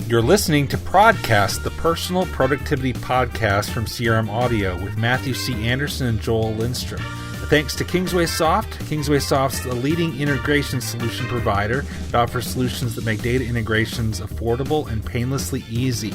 You're listening to ProdCast, the personal productivity podcast from CRM Audio with Matthew C. Anderson and Joel Lindstrom. Thanks to Kingsway Soft. Kingsway Soft's the leading integration solution provider. It offers solutions that make data integrations affordable and painlessly easy.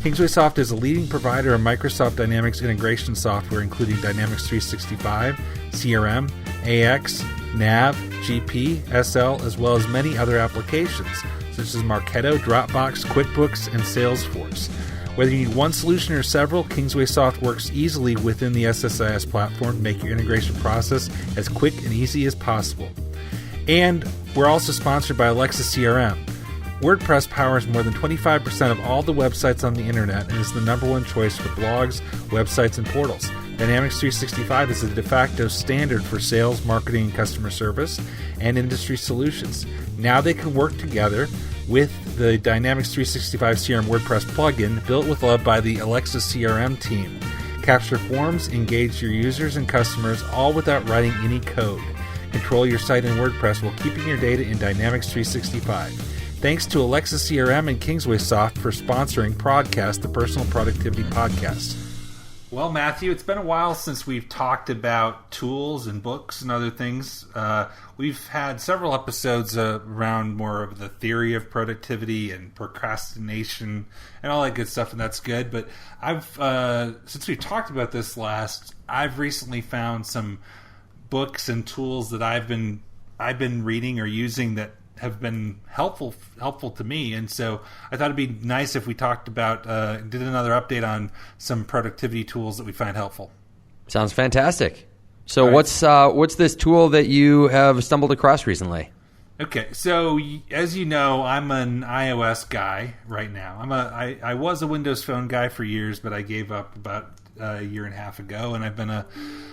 Kingsway Soft is a leading provider of Microsoft Dynamics integration software, including Dynamics 365, CRM, AX, Nav, GP, SL, as well as many other applications, such as Marketo, Dropbox, QuickBooks, and Salesforce. Whether you need one solution or several, Kingsway Soft works easily within the SSIS platform to make your integration process as quick and easy as possible. And we're also sponsored by Alexa CRM. WordPress powers more than 25% of all the websites on the internet and is the number one choice for blogs, websites, and portals. Dynamics 365 is the de facto standard for sales, marketing, and customer service, and industry solutions. Now they can work together with the Dynamics 365 CRM WordPress plugin built with love by the Alexa CRM team. Capture forms, engage your users and customers, all without writing any code. Control your site in WordPress while keeping your data in Dynamics 365. Thanks to Alexa CRM and Kingsway Soft for sponsoring ProdCast, the personal productivity podcast. Well, Matthew, it's been a while since we've talked about tools and books and other things. We've had several episodes around more of the theory of productivity and procrastination and all that good stuff, and that's good. But since we talked about this last, I've recently found some books and tools that I've been reading or using that have been helpful to me, and so I thought it'd be nice if we talked about did another update on some productivity tools that we find helpful. Sounds fantastic. So right. What's this tool that you have stumbled across recently? Okay, so as you know, I'm an iOS guy right now. I was a Windows Phone guy for years, but I gave up about a year and a half ago, and I've been an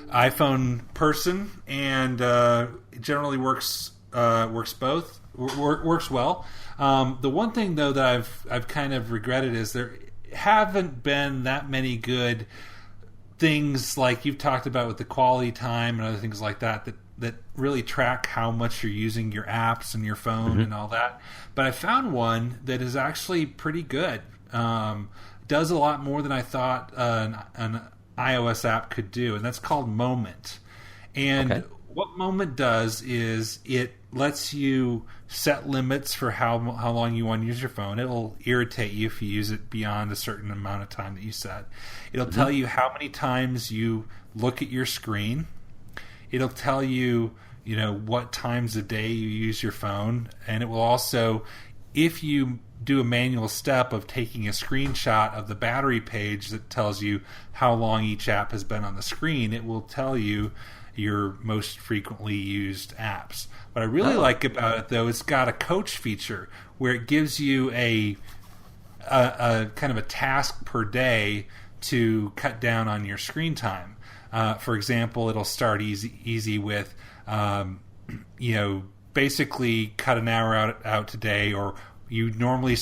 iPhone person, and it generally works both. Works well. The one thing though that I've kind of regretted is there haven't been that many good things like you've talked about with the quality time and other things like that really track how much you're using your apps and your phone and all that. But I found one that is actually pretty good. Does a lot more than I thought an iOS app could do, and that's called Moment. And what Moment does is it lets you set limits for how long you want to use your phone. It'll irritate you if you use it beyond a certain amount of time that you set. It'll tell you how many times you look at your screen. It'll tell you, what times a day you use your phone. And it will also, if you do a manual step of taking a screenshot of the battery page that tells you how long each app has been on the screen, it will tell you your most frequently used apps. What I really like about it, though, it's got a coach feature where it gives you a kind of a task per day to cut down on your screen time. For example, it'll start easy with, basically cut an hour out today, or you normally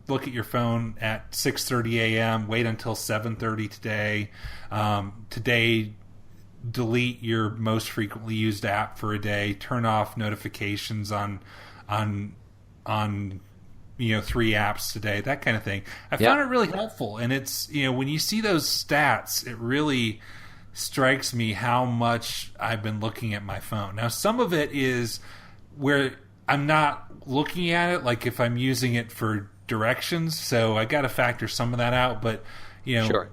look at your phone at 6:30 a.m., wait until 7:30 today. Today, delete your most frequently used app for a day, turn off notifications on 3 apps today, that kind of thing. I found it really helpful, and it's, when you see those stats, it really strikes me how much I've been looking at my phone. Now, some of it is where I'm not looking at it, like if I'm using it for directions, so I got to factor some of that out, but sure.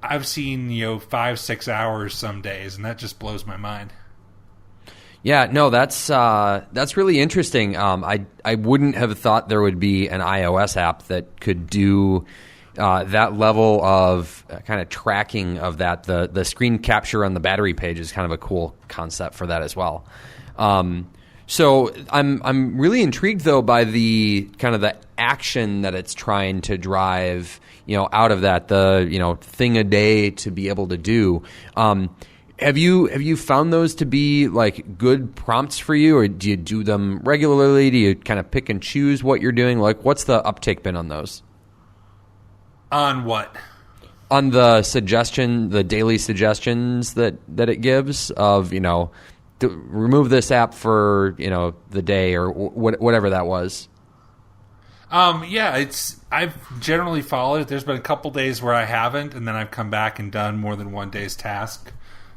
I've seen 5-6 hours some days, and that just blows my mind. Yeah, no, that's really interesting. I wouldn't have thought there would be an iOS app that could do that level of kind of tracking of that. The screen capture on the battery page is kind of a cool concept for that as well. So I'm really intrigued though by the kind of the action that it's trying to drive, out of that, the thing a day to be able to do. Have you found those to be like good prompts for you, or do you do them regularly? Do you kind of pick and choose what you're doing? Like, what's the uptake been on those? On what? On the daily suggestions that it gives of, remove this app for, the day or whatever that was. Yeah, I've generally followed it. There's been a couple days where I haven't, and then I've come back and done more than one day's task.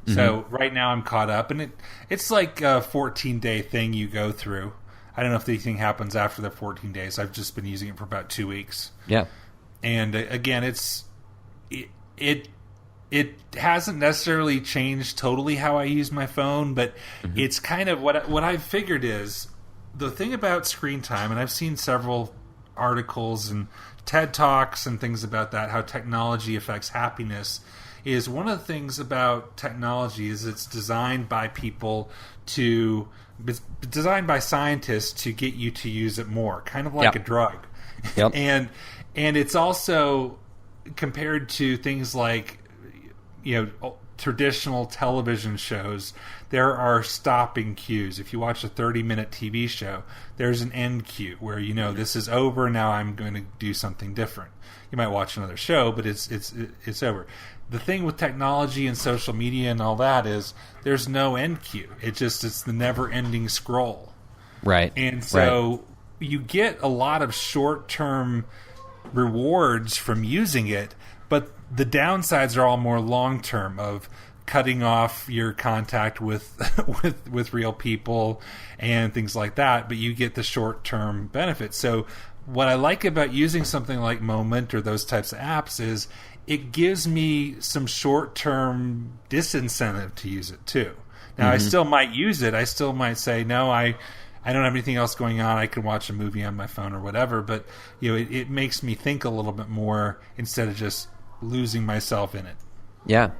So right now I'm caught up, and it's like a 14-day thing you go through. I don't know if anything happens after the 14 days. I've just been using it for about 2 weeks. Yeah. And again, it hasn't necessarily changed totally how I use my phone, but it's kind of what I've figured is the thing about screen time, and I've seen several articles and TED Talks and things about that, how technology affects happiness, is one of the things about technology is it's designed by scientists to get you to use it more, kind of like a drug. Yep. And it's also compared to things like, traditional television shows, there are stopping cues. If you watch a 30-minute TV show, there's an end cue where this is over. Now I'm going to do something different. You might watch another show, but it's over. The thing with technology and social media and all that is there's no end cue. It's the never-ending scroll. Right. And so you get a lot of short-term rewards from using it, but the downsides are all more long-term, of cutting off your contact with real people and things like that, but you get the short-term benefits. So what I like about using something like Moment or those types of apps is it gives me some short-term disincentive to use it too. Now, I still might use it. I still might say, no, I don't have anything else going on. I can watch a movie on my phone or whatever, but it makes me think a little bit more instead of just losing myself in it. Yeah.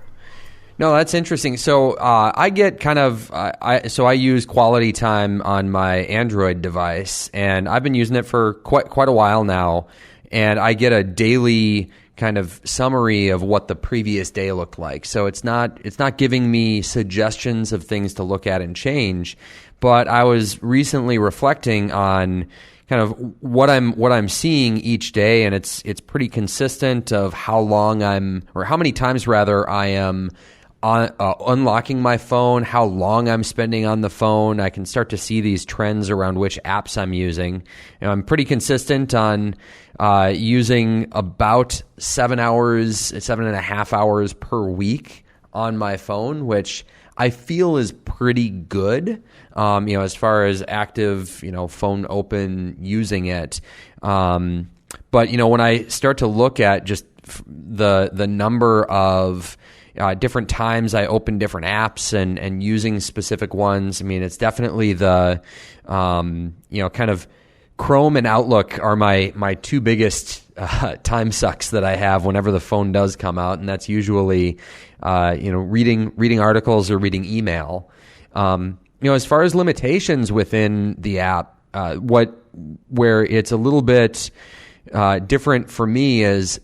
No, that's interesting. So I get kind of I use Quality Time on my Android device, and I've been using it for quite a while now, and I get a daily kind of summary of what the previous day looked like. So it's not giving me suggestions of things to look at and change, but I was recently reflecting on kind of what I'm seeing each day, and it's pretty consistent of how many times rather I am unlocking my phone, how long I'm spending on the phone. I can start to see these trends around which apps I'm using. I'm pretty consistent on using about 7.5 hours per week on my phone, which I feel is pretty good, as far as active, phone open using it. But, when I start to look at just the number of different times I open different apps and using specific ones, I mean, it's definitely the, kind of Chrome and Outlook are my two biggest time sucks that I have whenever the phone does come out, and that's usually reading articles or reading email. As far as limitations within the app, where it's a little bit different for me is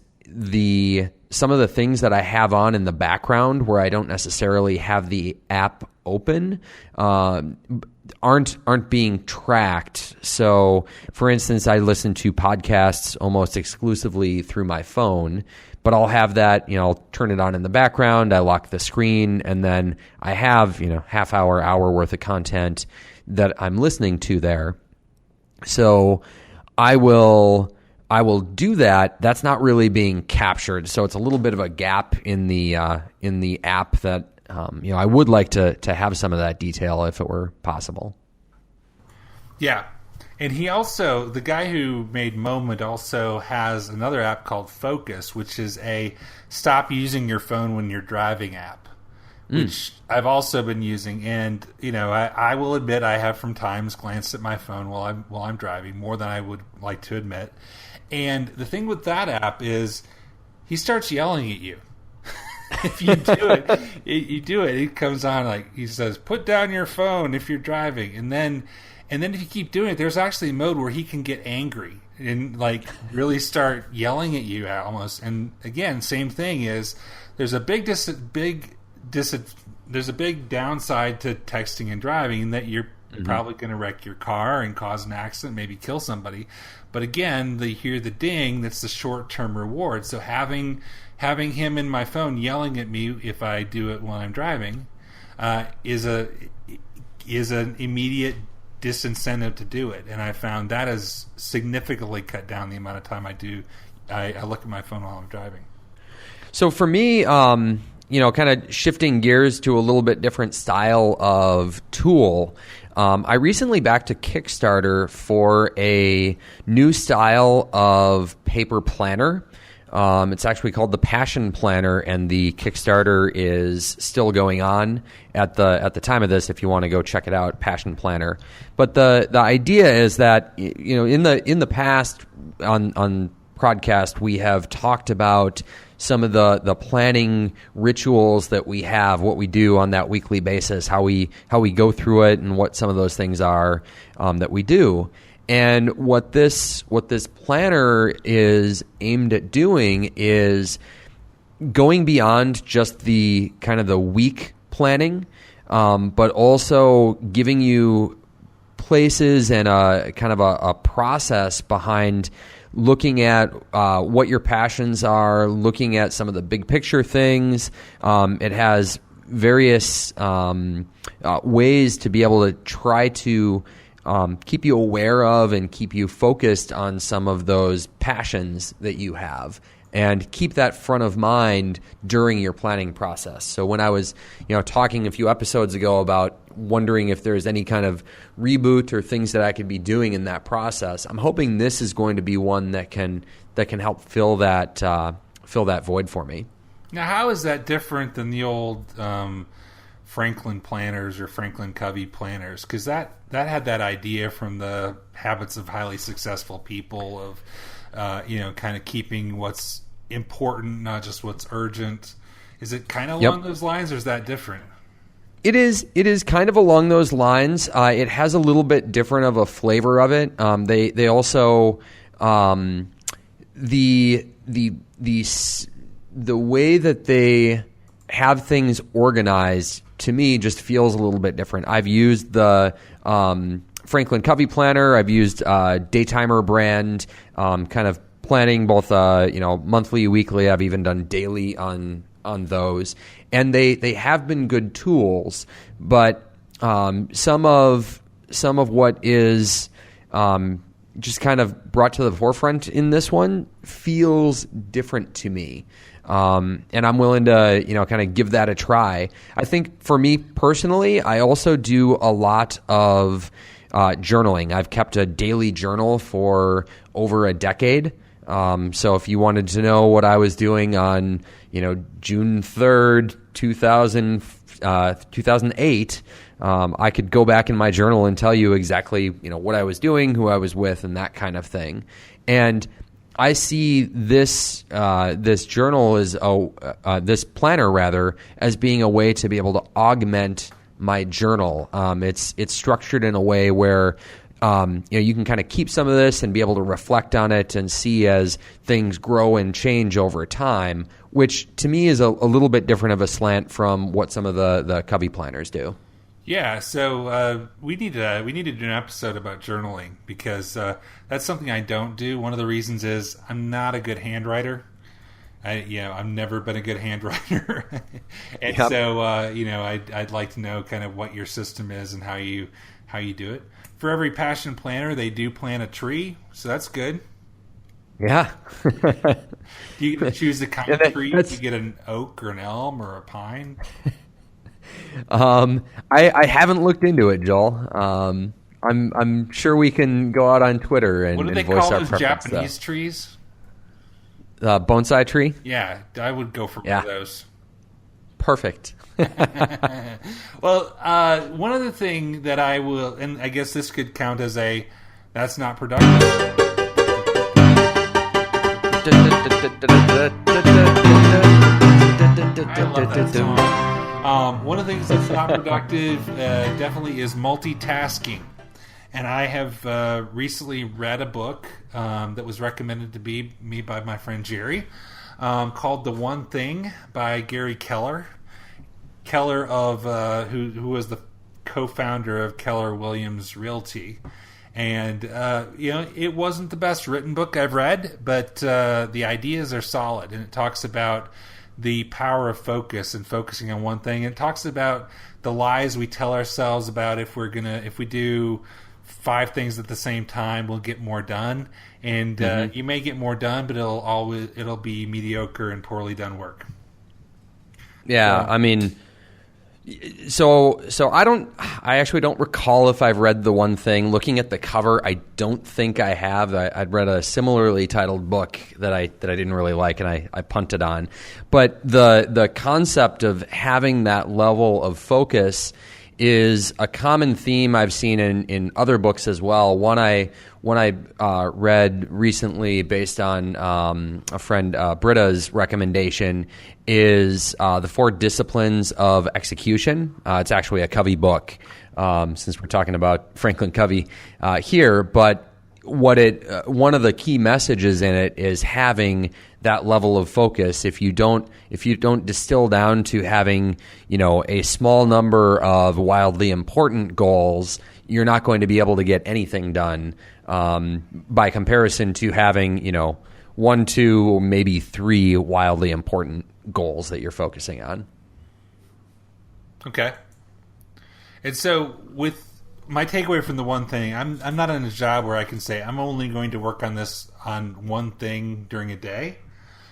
some of the things that I have on in the background where I don't necessarily have the app open aren't being tracked. So, for instance, I listen to podcasts almost exclusively through my phone, but I'll have that, I'll turn it on in the background, I lock the screen, and then I have, half hour worth of content that I'm listening to there. So I will do that. That's not really being captured. So it's a little bit of a gap in the app that, I would like to have some of that detail if it were possible. Yeah. And the guy who made Moment also has another app called Focus, which is a stop using your phone when you're driving app, which I've also been using. And, I will admit I have from times glanced at my phone while I'm driving, more than I would like to admit. And the thing with that app is he starts yelling at you. If you do it, it comes on he says, put down your phone if you're driving. And then if you keep doing it, there's actually a mode where he can get angry and really start yelling at you almost. And again, same thing is there's a big downside to texting and driving in that you're probably going to wreck your car and cause an accident, maybe kill somebody. But again, you hear the ding, that's the short-term reward. So having him in my phone yelling at me if I do it while I'm driving is an immediate disincentive to do it. And I found that has significantly cut down the amount of time I look at my phone while I'm driving. So for me, kind of shifting gears to a little bit different style of tool, I recently backed a Kickstarter for a new style of paper planner. It's actually called the Passion Planner, and the Kickstarter is still going on at the time of this. If you want to go check it out, Passion Planner. But the idea is that in the past on ProdCast we have talked about some of the planning rituals that we have, what we do on that weekly basis, how we go through it, and what some of those things are that we do. And what this planner is aimed at doing is going beyond just the kind of the week planning, but also giving you places and a kind of a process behind looking at what your passions are, looking at some of the big picture things. It has various ways to be able to try to keep you aware of and keep you focused on some of those passions that you have, and keep that front of mind during your planning process. So when I was, talking a few episodes ago about wondering if there's any kind of reboot or things that I could be doing in that process, I'm hoping this is going to be one that can help fill that void for me. Now, how is that different than the old Franklin planners or Franklin Covey planners? Because that had that idea from the Habits of Highly Successful People of kind of keeping what's important, not just what's urgent. Is it kind of along those lines, or is that different? It is kind of along those lines. It has a little bit different of a flavor of it. They also the way that they have things organized, to me, just feels a little bit different. I've used the Franklin Covey planner. I've used Daytimer brand kind of planning, both monthly, weekly. I've even done daily on those, and they have been good tools. But some of what is just kind of brought to the forefront in this one feels different to me. And I'm willing to, kind of give that a try. I think for me personally, I also do a lot of journaling. I've kept a daily journal for over a decade. So if you wanted to know what I was doing on, June 3rd, 2008, I could go back in my journal and tell you exactly, what I was doing, who I was with, and that kind of thing. And I see this journal this planner rather, as being a way to be able to augment my journal. It's structured in a way where you can kind of keep some of this and be able to reflect on it and see as things grow and change over time, which to me is a little bit different of a slant from what some of the Covey planners do. Yeah, so we need to do an episode about journaling, because that's something I don't do. One of the reasons is I'm not a good handwriter. I've never been a good handwriter, and so I'd like to know kind of what your system is and how you do it. For every passion planner, they do plant a tree, so that's good. Yeah. Do you get to choose the kind of tree? Do you get an oak or an elm or a pine? I haven't looked into it, Joel. I'm sure we can go out on Twitter and what do they voice call our those preference. Japanese trees? Bonsai tree? Yeah, I would go for one of those. Perfect. Well, one other thing that I will, and I guess this could count as that's not productive. I love that song. One of the things that's not productive definitely is multitasking. And I have recently read a book that was recommended to me by my friend Jerry, called The One Thing by Gary Keller. Keller of who was the co-founder of Keller Williams Realty. And it wasn't the best written book I've read, but the ideas are solid, and it talks about the power of focus and focusing on one thing. It talks about the lies we tell ourselves about if we do 5 things at the same time will get more done, and you may get more done, but it'll be mediocre and poorly done work. Yeah, I mean, so I actually don't recall if I've read The One Thing. Looking at the cover, I don't think I have. I'd read a similarly titled book that I didn't really like, and I punted on. But the concept of having that level of focus is a common theme I've seen in other books as well. One I read recently based on a friend Britta's recommendation is The 4 Disciplines of Execution. It's actually a Covey book, since we're talking about Franklin Covey here. But one of the key messages in it is having that level of focus. If you don't distill down to having, a small number of wildly important goals, you're not going to be able to get anything done, by comparison to having, 1, 2, maybe 3 wildly important goals that you're focusing on. Okay. And so with my takeaway from The One Thing, I'm not in a job where I can say I'm only going to work on this on one thing during a day.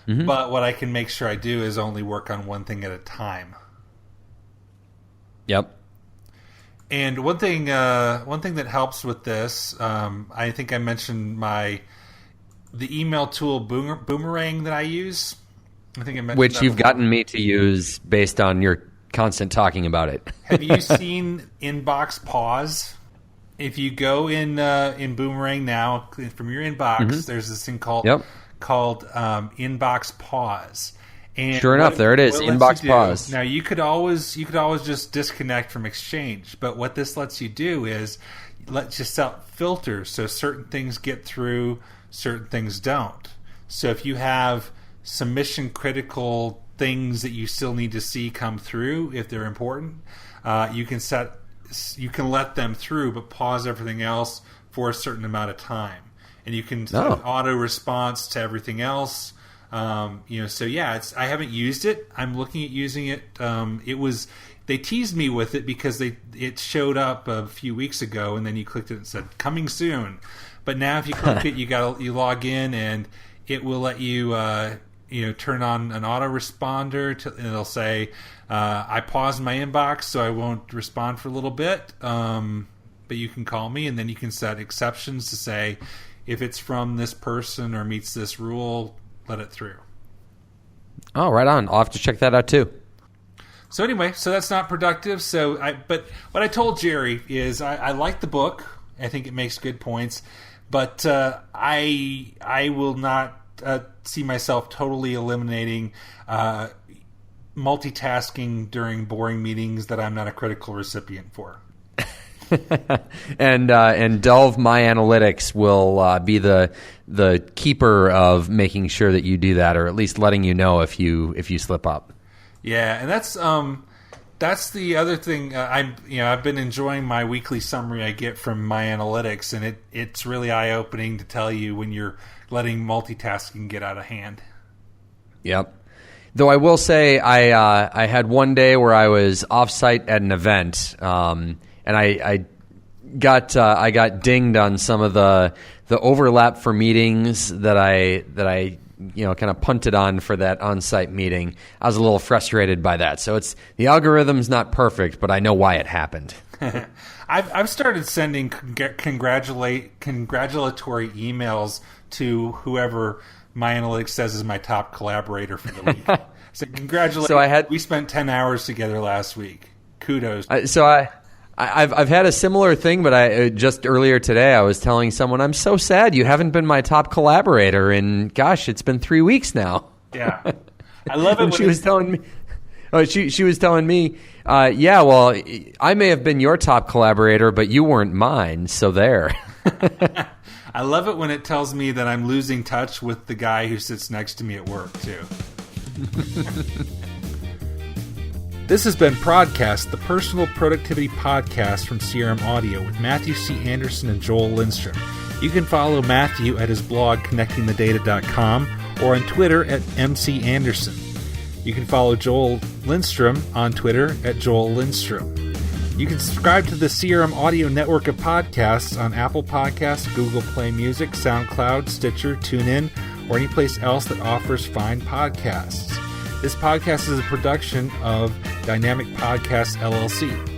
Mm-hmm. But what I can make sure I do is only work on one thing at a time. Yep. And one thing that helps with this, I think I mentioned the email tool Boomerang that I use. I think I mentioned which that you've before. gotten me to use based on your constant talking about it. Have you seen Inbox Pause? If you go in Boomerang now from your inbox, there's this thing called Inbox Pause. And sure enough, there it is, Inbox Pause. Now you could always just disconnect from Exchange, but what this lets you do is just set filters so certain things get through, certain things don't. So if you have some mission critical things that you still need to see come through, if they're important, you can let them through, but pause everything else for a certain amount of time, and you can set an auto response to everything else. So yeah, I haven't used it. I'm looking at using it. They teased me with it because it showed up a few weeks ago, and then you clicked it and said coming soon. But now if you click it, you log in, and it will let you turn on an autoresponder, and it'll say, I paused my inbox, so I won't respond for a little bit, but you can call me, and then you can set exceptions to say, if it's from this person or meets this rule, let it through. Oh, right on. I'll have to check that out too. So anyway, that's not productive. But what I told Jerry is I like the book. I think it makes good points, but I will not see myself totally eliminating multitasking during boring meetings that I'm not a critical recipient for. And Delve My Analytics will be the keeper of making sure that you do that, or at least letting you know if you slip up. Yeah, and that's the other thing. I've been enjoying my weekly summary I get from My Analytics, and it's really eye opening to tell you when you're letting multitasking get out of hand. Yep. Though I will say I had one day where I was off-site at an event, and I got dinged on some of the overlap for meetings that I kind of punted on for that on-site meeting. I was a little frustrated by that. So the algorithm's not perfect, but I know why it happened. I've started sending congratulatory emails to whoever My Analytics says is my top collaborator for the week. So congratulations. We spent 10 hours together last week. Kudos. I've had a similar thing, but I just earlier today I was telling someone, I'm so sad you haven't been my top collaborator, and gosh, it's been 3 weeks now. Yeah, I love it. And she was telling me, yeah, well, I may have been your top collaborator, but you weren't mine, so there. I love it when it tells me that I'm losing touch with the guy who sits next to me at work too. This has been ProdCast, the personal productivity podcast from CRM Audio with Matthew C. Anderson and Joel Lindstrom. You can follow Matthew at his blog, connectingthedata.com, or on Twitter at MC Anderson. You can follow Joel Lindstrom on Twitter at Joel Lindstrom. You can subscribe to the CRM Audio network of podcasts on Apple Podcasts, Google Play Music, SoundCloud, Stitcher, TuneIn, or any place else that offers fine podcasts. This podcast is a production of Dynamic Podcasts, LLC.